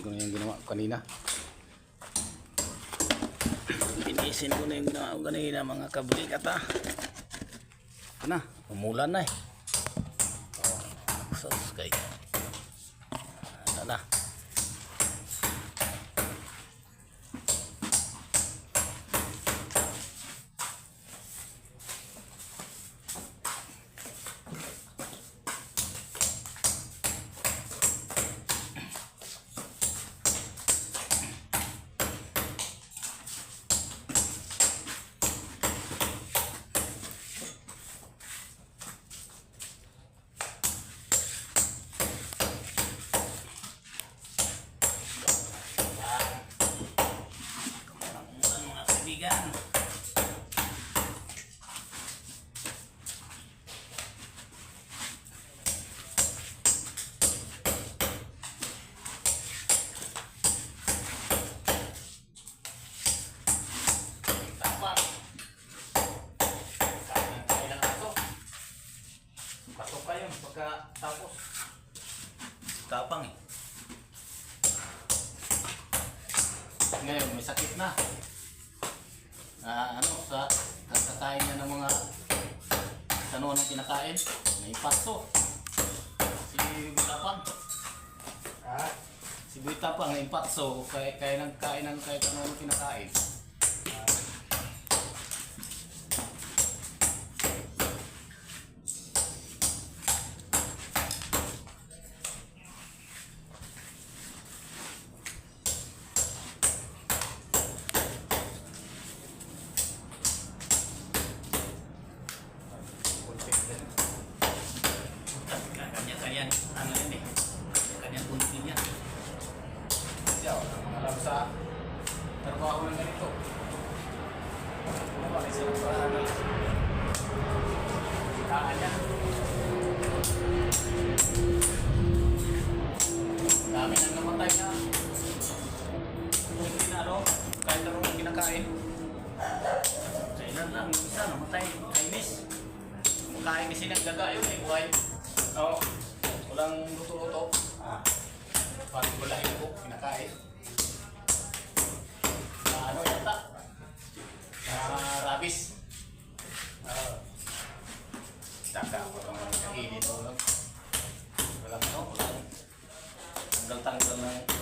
ko na yung ginawa ko kanina. Linisin ko na yung ginawa ko kanina mga kabrikat ha. Ito na, umulan na eh. So, okay. Ano na. Kaibigan. Tapang. Kailang ato. Patok kayo pagkatapos. Tapang eh. Ngayon may sakit na. Sa kakain niya ng mga ano ng kinakain, may paso. Si Buitapang. Si Buitapang may paso kaya nagkain ng kahit ano ng kinakain. Kanya-kanyang ano yan eh, kanyang kunti niya. Siya, alam sa trabaho ng ganito. Ano ba, may silang paraan na sitaan niya. Dami nang namatay na kunti na kahit anong kinakain. Sa ilan lang, yung isa namatay, kainis. Kain kasi naggagayo eh, buhay. Oo, walang luto-luto. Pati wala yung po, kinakain. Ano yata? Rabis. Taka ako naman kainin. Walang tanggal ng